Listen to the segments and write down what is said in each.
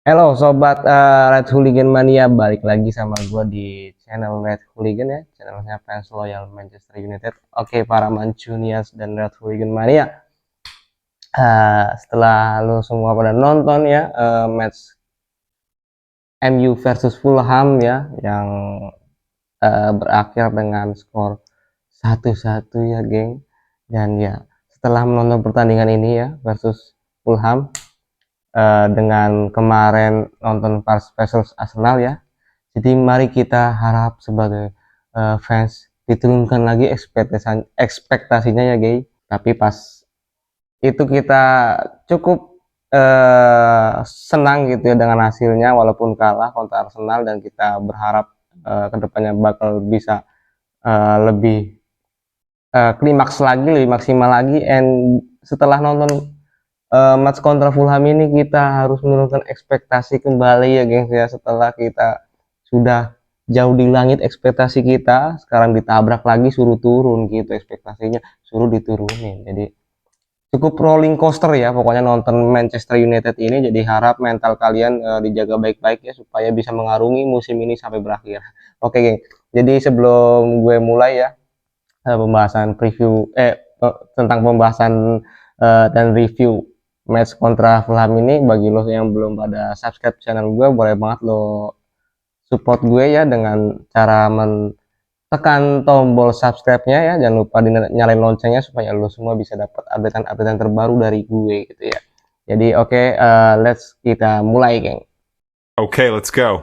Halo sobat Red Hooligan Mania, balik lagi sama gue di channel Red Hooligan ya, channelnya fans loyal Manchester United. Oke, para Mancunias dan Red Hooligan Mania, setelah lo semua pada nonton ya match MU versus Fulham ya, yang berakhir dengan skor 1-1 ya geng. Dan ya, setelah menonton pertandingan ini ya versus Fulham, dengan kemarin nonton pas versus Arsenal ya. Jadi mari kita harap sebagai fans diturunkan lagi ekspektasinya ya guys. Tapi pas itu kita cukup senang gitu ya dengan hasilnya walaupun kalah kontra Arsenal, dan kita berharap kedepannya bakal bisa lebih klimaks lagi, lebih maksimal lagi. And setelah nonton match kontra Fulham ini kita harus menurunkan ekspektasi kembali ya gengs ya. Setelah kita sudah jauh di langit ekspektasi kita, sekarang ditabrak lagi suruh turun gitu ekspektasinya, suruh diturunin. Jadi cukup rolling coaster ya pokoknya nonton Manchester United ini. Jadi harap mental kalian dijaga baik-baik ya supaya bisa mengarungi musim ini sampai berakhir. Oke geng, jadi sebelum gue mulai ya pembahasan preview tentang pembahasan dan review match kontra Fulham ini, bagi lo yang belum pada subscribe channel gue, boleh banget lo support gue ya dengan cara tekan tombol subscribe-nya ya. Jangan lupa nyalain loncengnya supaya lo semua bisa dapat updatean terbaru dari gue gitu ya. Jadi oke, let's kita mulai geng. Okay, let's go.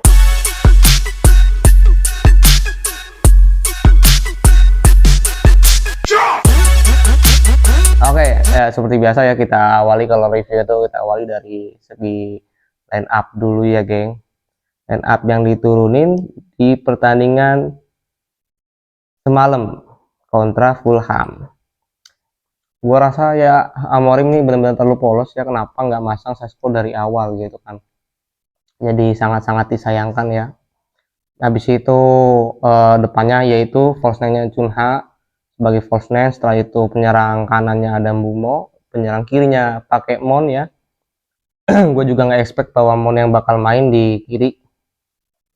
Oke, ya, seperti biasa ya kita awali kalau review itu kita awali dari segi line up dulu ya geng. Line up yang diturunin di pertandingan semalam kontra Fulham. Gua rasa ya Amorim ini benar-benar terlalu polos ya, kenapa nggak masang Sesko dari awal gitu kan. Jadi sangat-sangat disayangkan ya. Habis itu depannya yaitu false nine-nya Cunha sebagai false nine, setelah itu penyerang kanannya Adam Bumo, penyerang kirinya pakai Mon ya. Gue juga nggak expect bahwa Mon yang bakal main di kiri.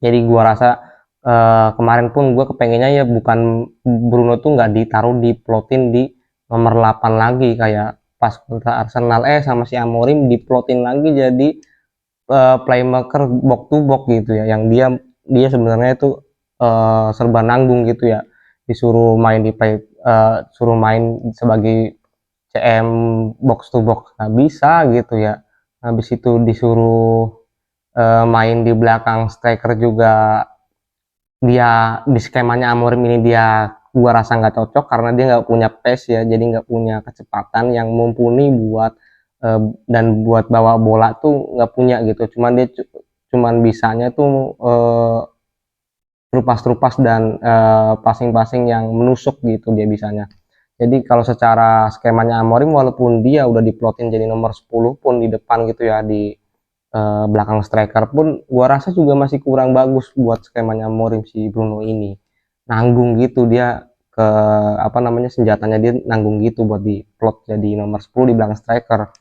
Jadi gue rasa kemarin pun gue kepengennya ya bukan Bruno tuh nggak ditaruh di plotin di nomor 8 lagi kayak pas kontra Arsenal, sama si Amorim diplotin lagi jadi playmaker box to box gitu ya, yang dia dia sebenarnya itu serba nanggung gitu ya, disuruh main di suruh main sebagai CM box to box nggak bisa gitu ya. Habis itu disuruh main di belakang striker juga, dia di skemanya Amorim ini dia gua rasa nggak cocok karena dia nggak punya pace ya, jadi nggak punya kecepatan yang mumpuni buat dan buat bawa bola tuh nggak punya gitu. Cuman dia cuman bisanya tuh terupas-terupas dan passing-passing yang menusuk gitu dia bisanya. Jadi kalau secara skemanya Amorim, walaupun dia udah diplotin jadi nomor 10 pun di depan gitu ya, di belakang striker pun gua rasa juga masih kurang bagus buat skemanya Amorim. Si Bruno ini nanggung gitu, dia ke apa namanya senjatanya dia nanggung gitu buat di plot jadi nomor 10 di belakang striker.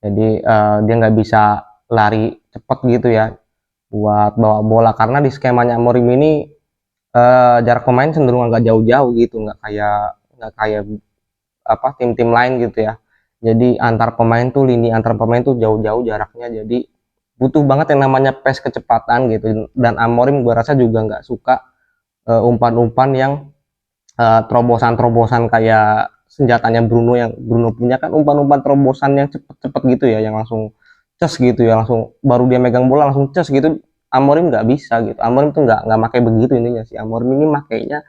Jadi dia nggak bisa lari cepet gitu ya buat bawa bola, karena di skemanya Amorim ini jarak pemain cenderung agak jauh-jauh gitu, nggak kayak apa tim-tim lain gitu ya. Jadi lini antar pemain tuh jauh-jauh jaraknya, jadi butuh banget yang namanya pace kecepatan gitu. Dan Amorim gue rasa juga nggak suka umpan-umpan yang terobosan-terobosan kayak senjatanya Bruno, yang Bruno punya kan umpan-umpan terobosan yang cepet-cepet gitu ya, yang langsung ces gitu ya, langsung baru dia megang bola langsung ces gitu. Amorim nggak bisa gitu, Amorim tuh nggak pakai begitu intinya. Si Amorim ini makainya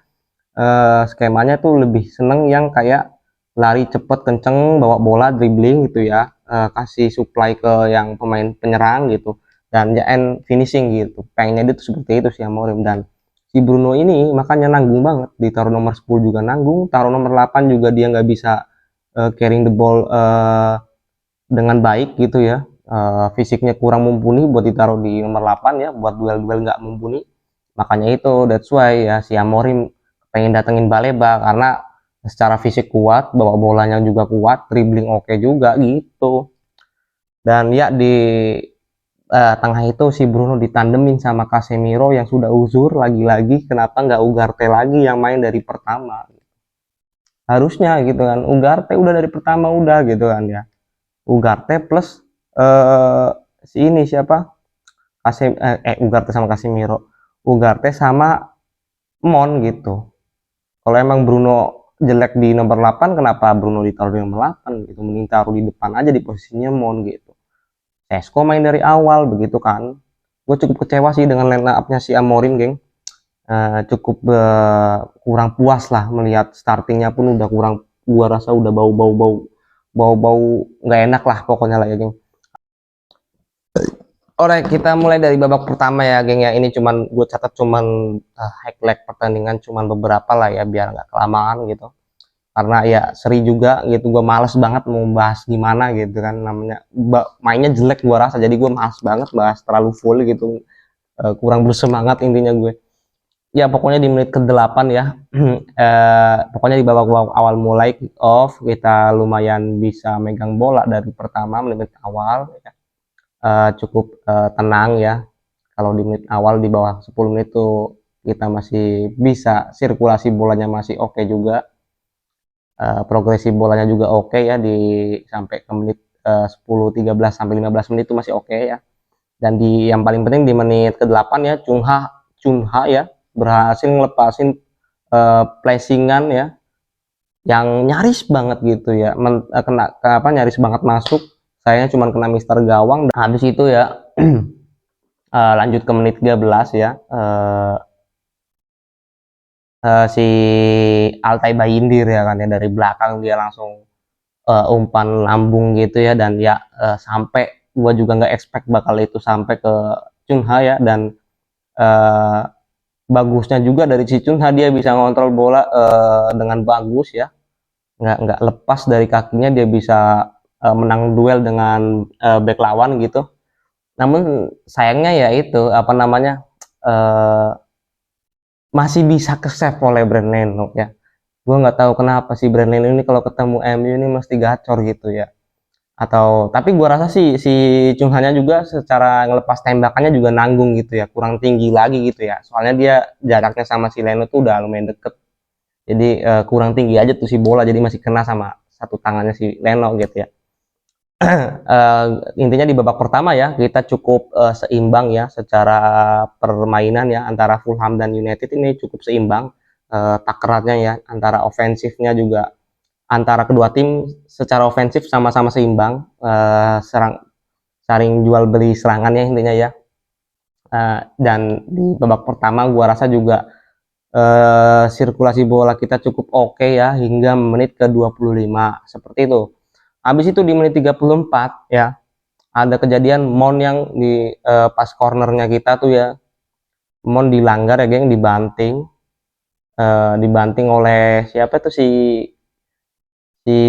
skemanya tuh lebih seneng yang kayak lari cepet kenceng bawa bola dribbling gitu ya, kasih supply ke yang pemain penyerang gitu, dan ya end finishing gitu. Pengennya dia tuh seperti itu sih Amorim. Dan si Bruno ini makanya nanggung banget, ditaruh nomor 10 juga nanggung, taruh nomor 8 juga dia nggak bisa carrying the ball dengan baik gitu ya. Fisiknya kurang mumpuni buat ditaruh di nomor 8 ya, buat duel-duel nggak mumpuni. Makanya itu that's why ya si Amorim pengen datengin Baleba, karena secara fisik kuat, bawa bolanya juga kuat, dribbling oke juga gitu. Dan ya tengah itu si Bruno ditandemin sama Casemiro yang sudah uzur lagi-lagi, kenapa nggak Ugarte lagi yang main dari pertama? Harusnya gitu kan, Ugarte udah dari pertama udah gitu kan ya. Ugarte plus eh si ini siapa? Ugarte sama Casemiro. Ugarte sama Mon gitu. Kalau emang Bruno jelek di nomor 8, kenapa Bruno ditaruh di nomor 8 gitu? Mending taruh di depan aja di posisinya Mon gitu. Sesko main dari awal begitu kan. Gue cukup kecewa sih dengan line up-nya si Amorim, geng. Cukup kurang puas lah melihat startingnya pun udah kurang, gua rasa udah bau-bau nggak enak lah pokoknya lah ya, geng. Alright, kita mulai dari babak pertama ya, geng ya. Ini cuman gue catat cuman highlight pertandingan cuman beberapa lah ya, biar nggak kelamaan gitu. Karena ya seri juga gitu, gue males banget mau bahas gimana gitu kan, namanya mainnya jelek gue rasa, jadi gue males banget bahas terlalu full gitu. Kurang bersemangat intinya gue. Ya pokoknya di menit ke-8 ya, pokoknya di babak awal mulai kick off kita lumayan bisa megang bola dari pertama menit awal ya. Cukup tenang ya. Kalau di menit awal di bawah 10 menit itu kita masih bisa sirkulasi bolanya masih oke juga. Progresi bolanya juga oke ya di sampai ke menit 10, 13 sampai 15 menit itu masih oke ya. Dan di yang paling penting di menit ke-8 ya, Cunha ya berhasil ngelepasin placingan ya yang nyaris banget gitu ya, nyaris banget masuk, sayangnya cuma kena Mister Gawang. Dan habis itu ya lanjut ke menit 13 ya, si Altay Bayindir ya kan ya, dari belakang dia langsung umpan lambung gitu ya, dan ya sampai gua juga nggak expect bakal itu sampai ke Cunha ya. Dan bagusnya juga dari si Cunha, dia bisa ngontrol bola dengan bagus ya, nggak lepas dari kakinya, dia bisa menang duel dengan back lawan gitu. Namun sayangnya ya itu apa namanya, masih bisa ke save oleh Brand Leno ya. Gue nggak tahu kenapa sih Brand Leno ini kalau ketemu MU ini mesti gacor gitu ya. Atau tapi gue rasa sih si Cunghanya juga secara ngelepas tembakannya juga nanggung gitu ya, kurang tinggi lagi gitu ya. Soalnya dia jaraknya sama si Leno tuh udah lumayan deket. Jadi kurang tinggi aja tuh si bola, jadi masih kena sama satu tangannya si Leno gitu ya. Intinya di babak pertama ya kita cukup seimbang ya secara permainan ya, antara Fulham dan United ini cukup seimbang takarannya ya, antara ofensifnya juga antara kedua tim secara ofensif sama-sama seimbang, saling jual beli serangannya intinya ya. Dan di babak pertama gua rasa juga sirkulasi bola kita cukup oke ya hingga menit ke-25 seperti itu. Habis itu di menit 34 ya ada kejadian Mon yang di pas cornernya kita tuh ya, Mon dilanggar ya geng, dibanting oleh siapa tuh, si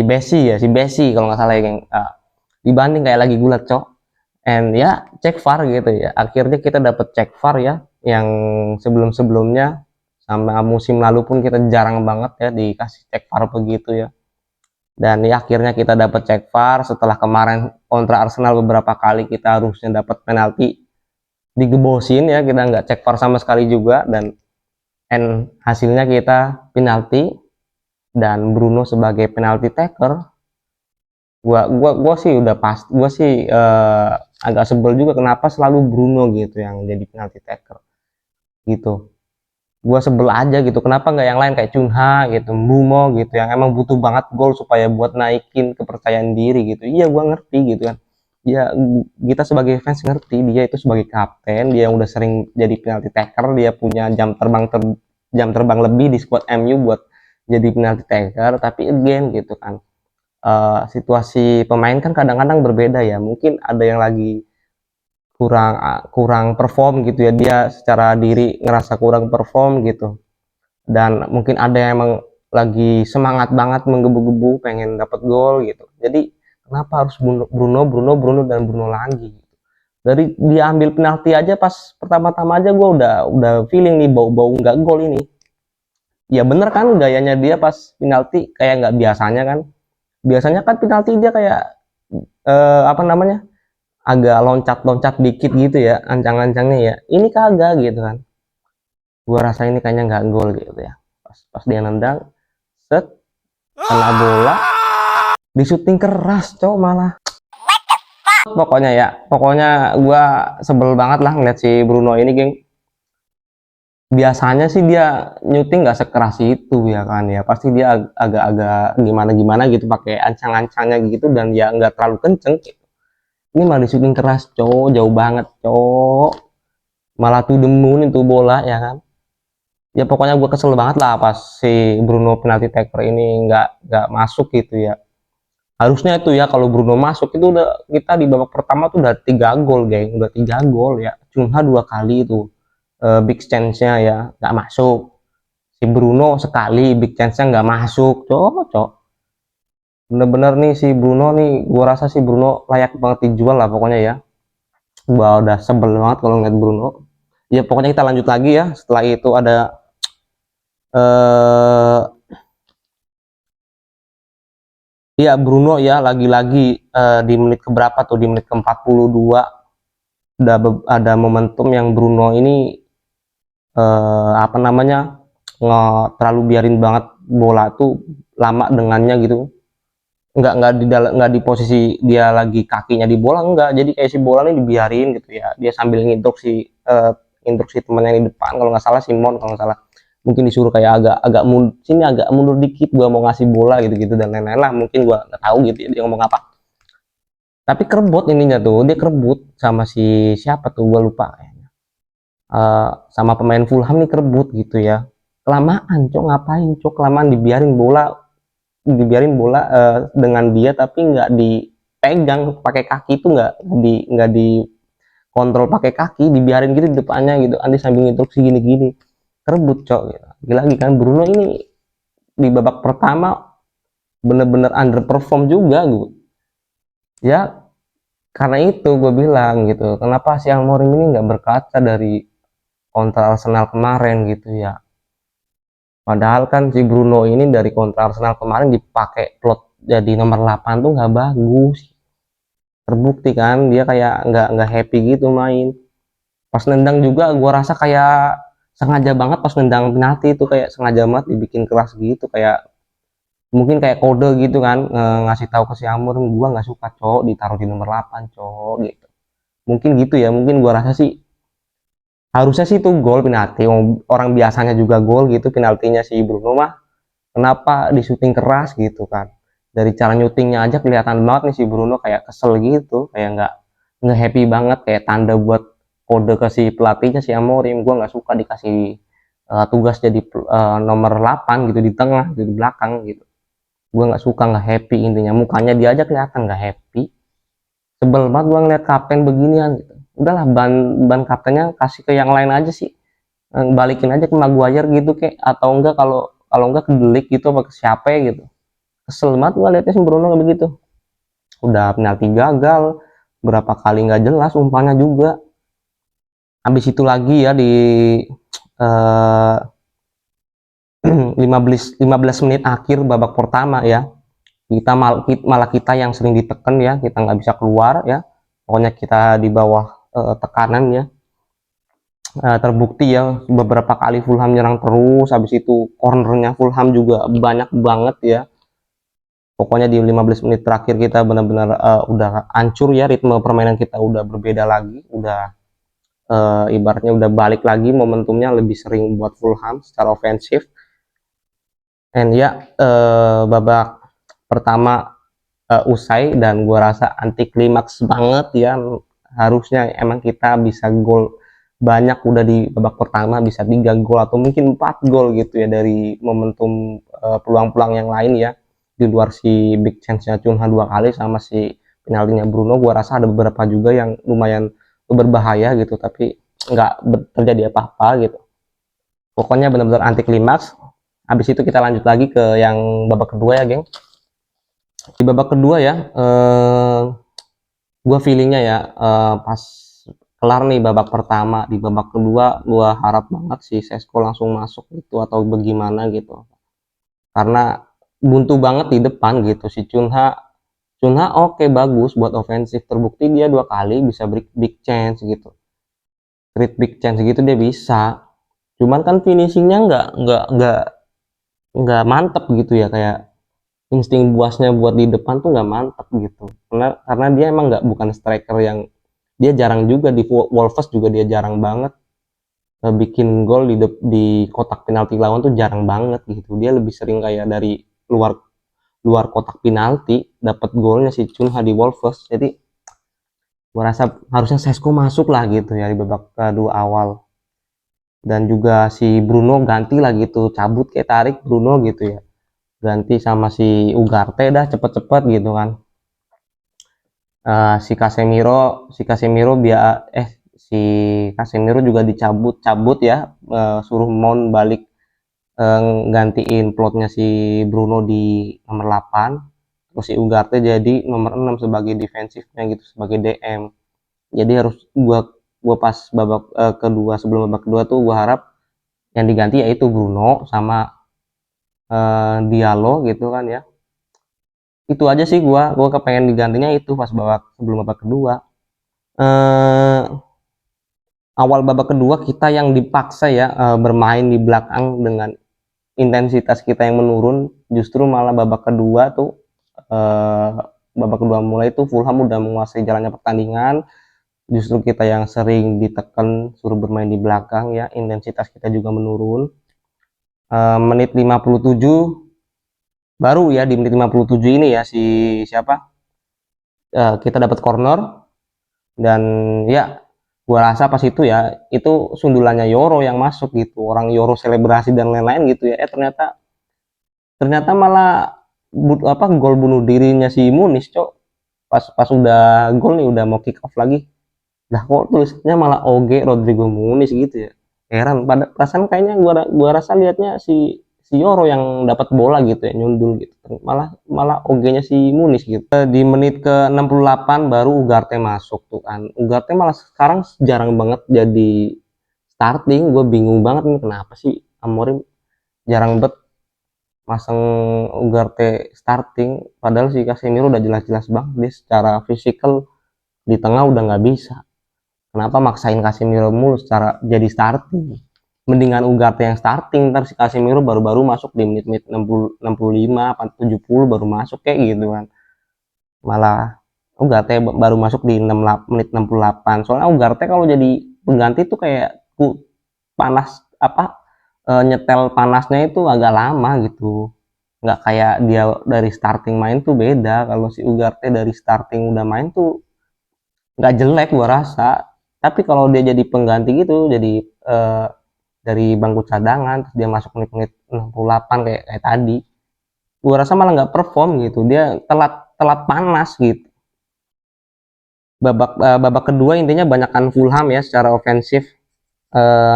Besi kalau nggak salah ya geng. Dibanting kayak lagi gulat cok, and ya cek VAR gitu ya, akhirnya kita dapat cek VAR ya, yang sebelum-sebelumnya sama musim lalu pun kita jarang banget ya dikasih cek VAR begitu ya. Dan ya akhirnya kita dapat cek VAR setelah kemarin kontra Arsenal beberapa kali kita harusnya dapat penalti digebosin ya, kita nggak cek VAR sama sekali juga, dan hasilnya kita penalti dan Bruno sebagai penalti taker. Gua sih udah pas, gua sih agak sebel juga kenapa selalu Bruno gitu yang jadi penalti taker gitu. Gua sebel aja gitu, kenapa nggak yang lain kayak Cunha gitu, Mbumo gitu, yang emang butuh banget gol supaya buat naikin kepercayaan diri gitu. Iya gua ngerti gitu kan ya, kita sebagai fans ngerti dia itu sebagai kapten, dia yang udah sering jadi penalti taker, dia punya jam terbang lebih di squad MU buat jadi penalti taker. Tapi again gitu kan, situasi pemain kan kadang-kadang berbeda ya, mungkin ada yang lagi kurang kurang perform gitu ya, dia secara diri ngerasa kurang perform gitu, dan mungkin ada yang emang lagi semangat banget menggebu-gebu pengen dapat gol gitu. Jadi kenapa harus Bruno dan Bruno lagi gitu. Dari dia ambil penalti aja pas pertama-tama aja gue udah feeling nih bau-bau nggak gol ini. Ya bener kan gayanya dia pas penalti kayak nggak biasanya kan. Biasanya kan penalti dia kayak apa namanya, agak loncat-loncat dikit gitu ya ancang-ancangnya ya, ini kagak gitu kan. Gua rasa ini kayaknya nggak gol gitu ya, pas dia nendang set kena bola di syuting keras cowok malah. Pokoknya gua sebel banget lah ngeliat si Bruno ini geng. Biasanya sih dia nyuting nggak sekeras itu ya kan ya, pasti dia agak-agak gimana-gimana gitu pakai ancang-ancangnya gitu dan ya nggak terlalu kenceng gitu. Ini malah di syuting keras cowok, jauh banget cowok, malah tuh demun itu bola ya kan. Ya pokoknya gue kesel banget lah pas si Bruno penalti taker ini nggak masuk gitu ya. Harusnya itu ya kalau Bruno masuk itu udah kita di babak pertama tuh udah 3 gol geng, udah 3 gol ya. Cuma 2 kali itu big chance-nya ya nggak masuk. Si Bruno sekali big chance-nya nggak masuk, cocok. Bener-bener nih si Bruno nih, gua rasa si Bruno layak banget dijual lah pokoknya ya. Gua udah sebel banget kalau ngeliat Bruno. Ya pokoknya kita lanjut lagi ya. Setelah itu ada eh ya Bruno ya lagi-lagi di menit keberapa tuh, di menit ke-42 ada momentum yang Bruno ini apa namanya terlalu biarin banget bola tuh lama dengannya gitu, nggak di posisi dia lagi kakinya di bola, enggak, jadi kayak si bola ini dibiarin gitu ya, dia sambil instruksi temannya di depan, kalau nggak salah Simon, kalau nggak salah mungkin disuruh kayak agak mundur sini, agak mundur dikit, gua mau ngasih bola gitu dan lain-lain lah, mungkin gua nggak tahu gitu ya dia ngomong apa, tapi kerebut ininya tuh, dia kerebut sama si siapa tuh gua lupa, sama pemain Fulham nih kerebut gitu ya, kelamaan cok, ngapain cok, kelamaan dibiarin bola dengan dia tapi nggak dipegang pakai kaki, itu nggak di kontrol pakai kaki, dibiarin gitu di depannya gitu, Andi sambil instruksi gini-gini, kerebut cok gitu. Lagi kan Bruno ini di babak pertama bener-bener underperform juga gue ya, karena itu gue bilang gitu, kenapa si Amorim ini nggak berkaca dari kontra Arsenal kemarin gitu ya. Padahal kan si Bruno ini dari kontra Arsenal kemarin dipakai plot jadi nomor 8 tuh nggak bagus. Terbukti kan dia kayak nggak happy gitu main. Pas nendang juga gua rasa kayak sengaja banget pas nendang penalti itu, kayak sengaja banget dibikin keras gitu, kayak mungkin kayak kode gitu kan, ngasih tahu ke si Amur, gua nggak suka cowok ditaruh di nomor 8 cowok gitu. Mungkin gitu ya, mungkin gua rasa sih harusnya sih itu gol penalti, orang biasanya juga gol gitu penaltinya si Bruno mah, kenapa di syuting keras gitu kan, dari cara nyutingnya aja kelihatan banget nih si Bruno kayak kesel gitu, kayak nggak happy banget, kayak tanda buat kode ke si pelatihnya si Amorim, gue nggak suka dikasih tugas jadi nomor 8 gitu di tengah gitu, di belakang gitu, gue nggak suka, nggak happy, intinya mukanya dia aja kelihatan nggak happy. Sebel banget gue ngeliat kapten beginian gitu, udahlah ban kaptennya kasih ke yang lain aja sih, balikin aja ke Maguire gitu kek, atau enggak kalau kalau enggak ke Delik gitu apa ke siapa gitu. Kesel banget gua liatnya si Bruno kayak begitu, udah penalti gagal berapa kali nggak jelas umpannya juga. Habis itu lagi ya di eh, 15 menit akhir babak pertama ya, malah kita yang sering ditekan ya, kita nggak bisa keluar ya, pokoknya kita di bawah tekanan ya. Terbukti ya beberapa kali Fulham nyerang terus, habis itu cornernya Fulham juga banyak banget ya. Pokoknya di 15 menit terakhir kita benar-benar udah hancur ya, ritme permainan kita udah berbeda lagi, udah ibaratnya udah balik lagi momentumnya, lebih sering buat Fulham secara ofensif. And ya babak pertama usai dan gua rasa anti klimaks banget ya, harusnya emang kita bisa gol banyak udah di babak pertama, bisa 3 gol atau mungkin 4 gol gitu ya dari momentum peluang-peluang yang lain ya, di luar si big chance-nya Cunha 2 kali sama si penaltinya Bruno, gua rasa ada beberapa juga yang lumayan berbahaya gitu tapi nggak terjadi apa-apa gitu. Pokoknya benar-benar anti klimaks. Habis itu kita lanjut lagi ke yang babak kedua ya geng. Di babak kedua ya gue feelingnya ya pas kelar nih babak pertama, di babak kedua gue harap banget si Sesko langsung masuk gitu atau bagaimana gitu, karena buntu banget di depan gitu, si Cunha Cunha oke, bagus buat ofensif, terbukti dia 2 kali bisa big chance gitu, create big chance gitu dia bisa. Cuman kan finishingnya nggak mantep gitu ya, kayak insting buasnya buat di depan tuh nggak mantep gitu, karena dia emang nggak bukan striker yang, dia jarang juga di Wolves juga dia jarang banget bikin gol di kotak penalti lawan tuh jarang banget gitu. Dia lebih sering kayak dari luar luar kotak penalti dapat golnya si Cunha di Wolves. Jadi gua rasa harusnya Sesko masuk lah gitu ya di babak kedua awal. Dan juga si Bruno ganti lah gitu, cabut kayak tarik Bruno gitu ya. Ganti sama si Ugarte dah cepet-cepet gitu kan. Si Casemiro si Casemiro juga dicabut-cabut ya, suruh Mount balik, gantiin plotnya si Bruno di nomor 8, terus si Ugarte jadi nomor 6 sebagai defensifnya gitu, sebagai DM. Jadi harus gua pas babak kedua, sebelum babak kedua tuh gua harap yang diganti yaitu Bruno sama Diallo gitu kan ya. Itu aja sih, gua kepengen digantinya itu pas sebelum babak kedua. eh Awal babak kedua kita yang dipaksa ya, bermain di belakang dengan intensitas kita yang menurun, justru malah babak kedua tuh, eh, babak kedua mulai tuh Fulham udah menguasai jalannya pertandingan, justru kita yang sering ditekan suruh bermain di belakang ya, intensitas kita juga menurun. Menit 57 baru ya, di menit 57 ini ya si siapa, kita dapat corner. Dan ya gua rasa pas itu ya itu sundulannya Yoro yang masuk gitu, orang Yoro selebrasi dan lain-lain gitu ya, ternyata ternyata malah gol bunuh dirinya si Muniz, cok. Pas udah gol nih, udah mau kick off lagi, lah kok tulisnya malah OG Rodrigo Muniz gitu ya, heran. Pada perasaan kayaknya gua rasa liatnya si si Yoro yang dapat bola gitu ya, nyundul gitu, malah malah OG-nya si Muniz gitu. Di menit ke 68 baru Ugarte masuk tuh kan, Ugarte malah sekarang jarang banget jadi starting. Gue bingung banget nih kenapa sih Amorim jarang banget masang Ugarte starting, padahal si Casemiro udah jelas-jelas banget dia secara fisikal di tengah udah nggak bisa. Kenapa maksain Casemiro mulu secara jadi starting? Mendingan Ugarte yang starting, ntar si Casemiro baru-baru masuk di menit-menit 65 70 baru masuk kayak gitu kan. Malah Ugarte baru masuk di menit 68. Soalnya Ugarte kalau jadi pengganti tuh kayak panas apa, nyetel panasnya itu agak lama gitu. Nggak kayak dia dari starting main tuh beda. Kalau si Ugarte dari starting udah main tuh nggak jelek gua rasa. Tapi kalau dia jadi pengganti gitu, jadi dari bangku cadangan terus dia masuk menit-menit 68 kayak tadi, gua rasa malah nggak perform gitu. Dia telat telat panas gitu. Babak kedua intinya banyakkan Fulham ya secara ofensif,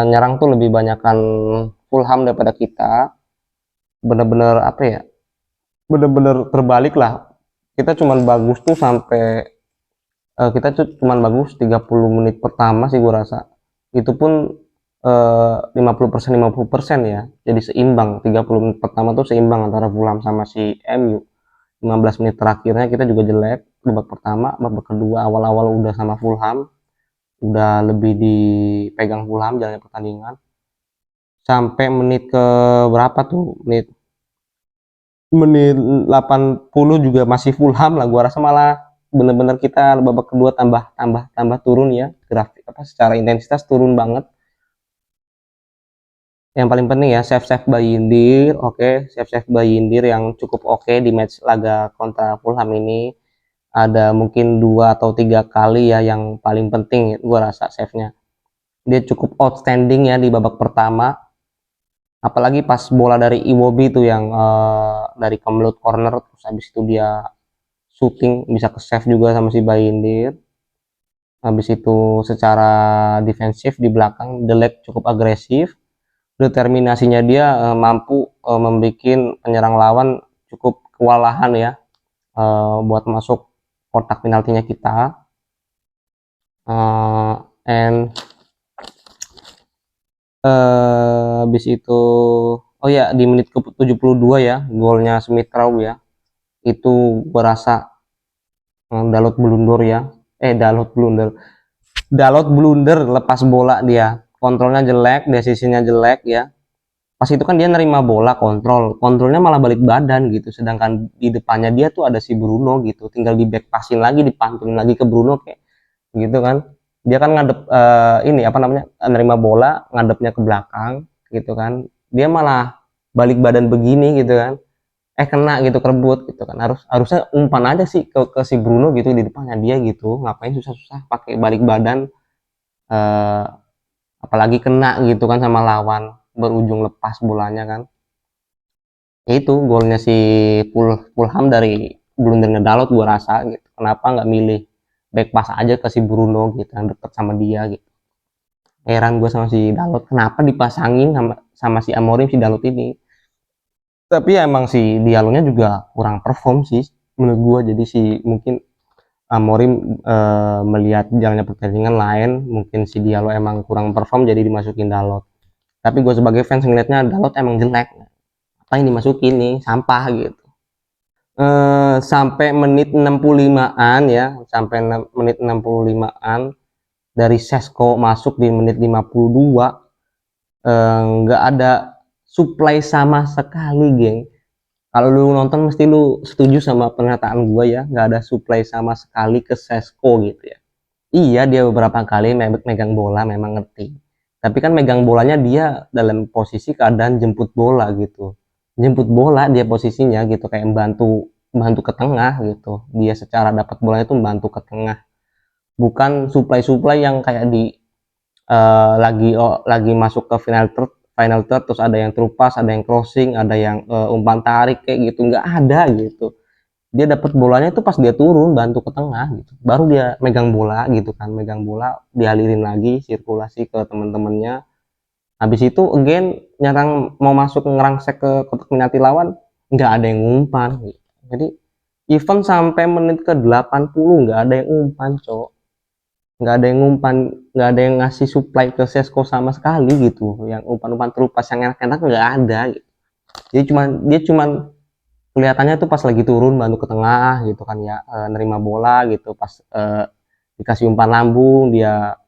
nyerang tuh lebih banyakkan Fulham daripada kita. Bener-bener apa ya, bener-bener terbalik lah. Kita cuman bagus tuh sampai, kita tuh cuman bagus 30 menit pertama sih gue rasa. Itu pun 50% 50% ya, jadi seimbang. 30 menit pertama tuh seimbang antara Fulham sama si MU. 15 menit terakhirnya kita juga jelek. Babak pertama, babak kedua awal-awal udah sama Fulham, udah lebih dipegang Fulham jalannya pertandingan. Sampai menit ke berapa tuh, menit menit 80 juga masih Fulham lah. Gua rasa malah bener-bener kita babak kedua tambah tambah tambah turun ya, grafik apa secara intensitas turun banget. Yang paling penting ya save Bayindir, oke, save Bayindir yang cukup oke di match laga kontra Fulham ini. Ada mungkin 2 atau 3 kali ya yang paling penting gua rasa save-nya. Dia cukup outstanding ya di babak pertama. Apalagi pas bola dari Iwobi tuh yang dari kemelut corner, terus habis itu dia shooting bisa ke save juga sama si Bayindir. Habis itu secara defensif di belakang Delek cukup agresif, determinasinya dia mampu membuat penyerang lawan cukup kewalahan ya, buat masuk kotak penaltinya kita. And habis itu, oh ya, di menit ke 72 ya golnya Smith Rowe ya, itu berasa Dalot blunder ya, Dalot blunder lepas bola, dia kontrolnya jelek, desisinya jelek ya. Pas itu kan dia nerima bola, kontrolnya malah balik badan gitu, sedangkan di depannya dia tuh ada si Bruno gitu, tinggal di back passin lagi, dipantunin lagi ke Bruno kayak gitu kan. Dia kan ngadep ini apa namanya, nerima bola ngadepnya ke belakang gitu kan, dia malah balik badan begini gitu kan, kena gitu, kerebut gitu kan. Harusnya umpan aja sih ke si Bruno gitu di depannya dia gitu, ngapain susah-susah pakai balik badan, eh, apalagi kena gitu kan sama lawan, berujung lepas bolanya kan. Ya itu golnya si Fulham dari blundernya Dalot gua rasa gitu. Kenapa nggak milih back pass aja ke si Bruno gitu yang deket sama dia gitu. Heran gue sama si Dalot, kenapa dipasangin sama si Amorim si Dalot ini. Tapi ya emang si Diallonya juga kurang perform sih menurut gue. Jadi si mungkin Amorim melihat jalannya pertandingan lain, mungkin si Diallo emang kurang perform jadi dimasukin Dalot. Tapi gue sebagai fans ngeliatnya Dalot emang jelek, apa yang dimasukin nih, sampah gitu. Sampai menit 65-an ya, sampai menit 65-an dari Sesko masuk di menit 52, nggak ada supply sama sekali, geng. Kalau lu nonton mesti lu setuju sama pernyataan gue ya, nggak ada supply sama sekali ke Sesko gitu ya. Iya, dia beberapa kali megang bola memang ngerti, tapi kan megang bolanya dia dalam posisi keadaan jemput bola gitu, jemput bola dia posisinya gitu, kayak membantu membantu ke tengah gitu. Dia secara dapat bolanya itu membantu ke tengah, bukan supply yang kayak di lagi masuk ke final third terus ada yang through pass, ada yang crossing, ada yang umpan tarik kayak gitu, nggak ada gitu. Dia dapat bolanya itu pas dia turun bantu ke tengah gitu, baru dia megang bola gitu kan, megang bola dialirin lagi sirkulasi ke teman-temannya. Habis itu again nyerang, mau masuk ngerangsek ke kotak penalti lawan, nggak ada yang umpan gitu. Jadi even sampai menit ke 80 nggak ada yang umpan, cok. Nggak ada yang umpan, nggak ada yang ngasih supply ke Sesko sama sekali gitu, yang umpan-umpan terupas yang enak-enak nggak ada gitu. Dia cuman kelihatannya tuh pas lagi turun bantu ke tengah gitu kan ya, nerima bola gitu, pas dikasih umpan lambung dia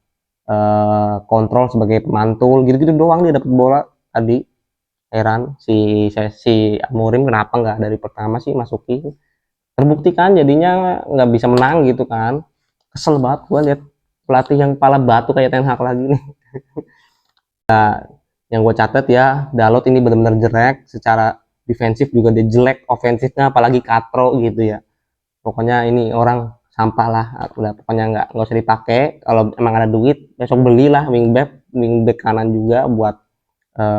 kontrol sebagai pemantul gitu-gitu doang, dia dapat bola tadi. Heran si Amorim kenapa nggak dari pertama sih masukin. Terbukti kan jadinya nggak bisa menang gitu kan. Kesel banget gue lihat pelatih yang kepala batu kayak Ten Hag lagi nih. Yang gue catat ya, Dalot ini benar-benar jelek secara defensif, juga dia jelek ofensifnya, apalagi Katro gitu ya. Pokoknya ini orang sampah lah, udah pokoknya nggak usah dipakai. Kalau emang ada duit besok belilah wingback kanan juga buat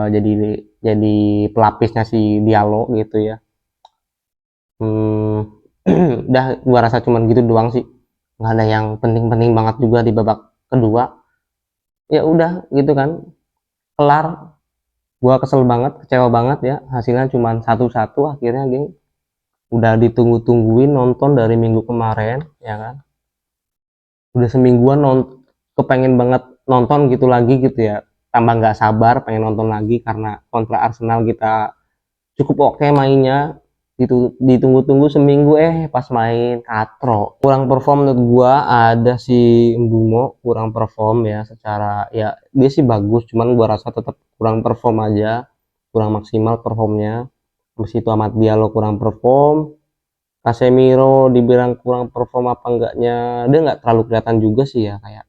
jadi pelapisnya si Diallo gitu ya. Udah gua rasa cuman gitu doang sih, nggak ada yang penting-penting banget juga di babak kedua. Ya udah gitu kan, kelar. Gua kesel banget, kecewa banget ya, hasilnya cuman 1-1 akhirnya, geng. Udah ditunggu-tungguin nonton dari minggu kemarin ya kan, udah semingguan kepengen banget nonton gitu lagi gitu ya, tambah nggak sabar pengen nonton lagi karena kontra Arsenal kita cukup oke mainnya. Ditunggu-tunggu seminggu, pas main katro, kurang perform menurut gua. Ada si Mbumo kurang perform ya, secara ya dia sih bagus, cuman gua rasa tetap kurang perform aja, kurang maksimal performnya. Meski itu Amad Diallo kurang perform, Casemiro dibilang kurang perform apa enggaknya, dia nggak terlalu kelihatan juga sih ya, kayak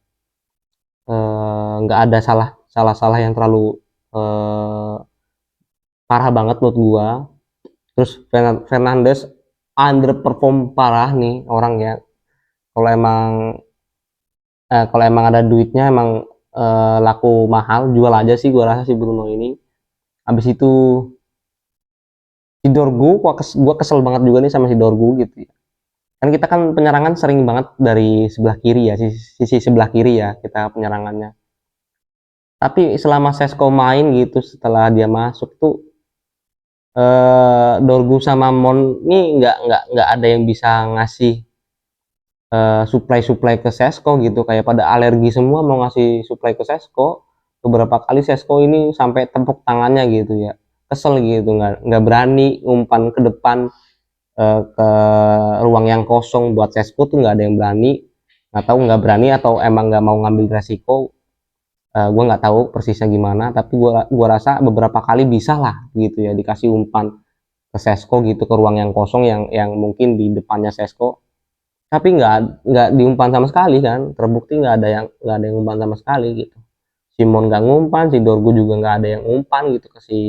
nggak ada salah yang terlalu parah banget menurut gua. Terus Fernandes underperform parah nih orang ya. Kalau emang ada duitnya emang laku mahal, jual aja sih gua rasa si Bruno ini. Habis itu si Dorgu, gua kesel banget juga nih sama si Dorgu gitu ya. Kan kita kan penyerangan sering banget dari sebelah kiri ya, sisi sebelah kiri ya kita penyerangannya. Tapi selama Sesko main gitu, setelah dia masuk tuh Dorgu sama Mon ini nggak ada yang bisa ngasih supply ke Sesko gitu, kayak pada alergi semua mau ngasih supply ke Sesko. Beberapa kali Sesko ini sampai tepuk tangannya gitu ya, kesel gitu, nggak berani umpan ke depan, ke ruang yang kosong buat sesko tuh nggak ada yang berani, nggak tahu nggak berani atau emang nggak mau ngambil resiko. Gue nggak tahu persisnya gimana, tapi gua rasa beberapa kali bisa lah gitu ya dikasih umpan ke sesko gitu, ke ruang yang kosong yang mungkin di depannya sesko, tapi nggak diumpan sama sekali kan, terbukti nggak ada yang umpan sama sekali gitu. Simon nggak ngumpan, si Dorgu juga nggak ada yang umpan gitu ke si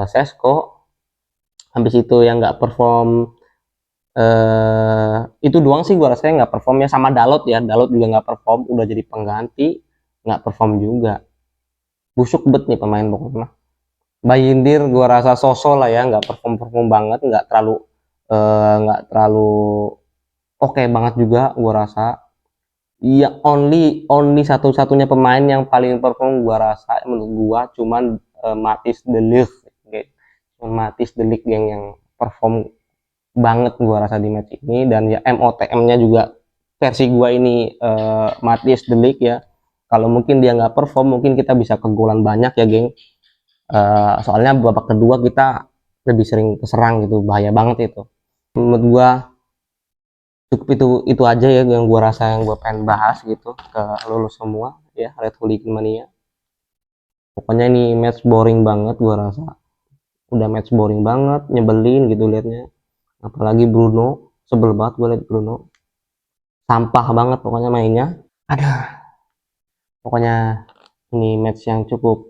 sesko. Habis itu yang nggak perform itu doang sih gua rasanya nggak perform ya, sama Dalot ya, Dalot juga nggak perform, udah jadi pengganti nggak perform juga. Busuk bet nih pemain pokoknya. Bayindir gua rasa sosok lah ya, nggak perform banget, nggak terlalu oke banget juga gua rasa. Iya, only satu-satunya pemain yang paling perform gua rasa menurut gua cuman Matthijs de Ligt. Matthijs de Ligt yang perform banget gua rasa di match ini, dan ya MOTM-nya juga versi gua ini Matthijs de Ligt ya. Kalau mungkin dia nggak perform, mungkin kita bisa kegolan banyak ya, geng. Soalnya babak kedua kita lebih sering keserang gitu, bahaya banget itu. Menurut gua cukup itu aja ya yang gua rasa, yang gua pengen bahas gitu ke lulus semua ya, Red Hooligan Mania. Pokoknya ini match boring banget gua rasa. Udah match boring banget, nyebelin gitu liatnya. Apalagi Bruno, sebel banget gue liat Bruno. Sampah banget pokoknya mainnya. Aduh, pokoknya ini match yang cukup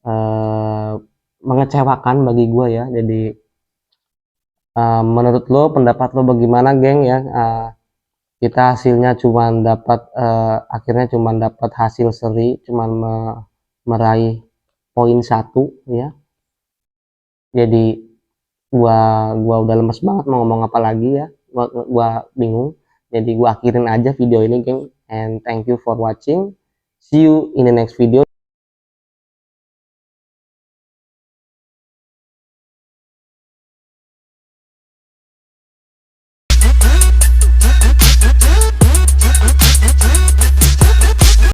eh, mengecewakan bagi gue ya. Jadi menurut lo, pendapat lo bagaimana, geng ya? Kita hasilnya akhirnya cuma dapat hasil seri, cuma meraih poin 1 ya. Jadi gua udah lemes banget mau ngomong apa lagi ya. Gua bingung. Jadi gua akhirin aja video ini, geng. And thank you for watching. See you in the next video.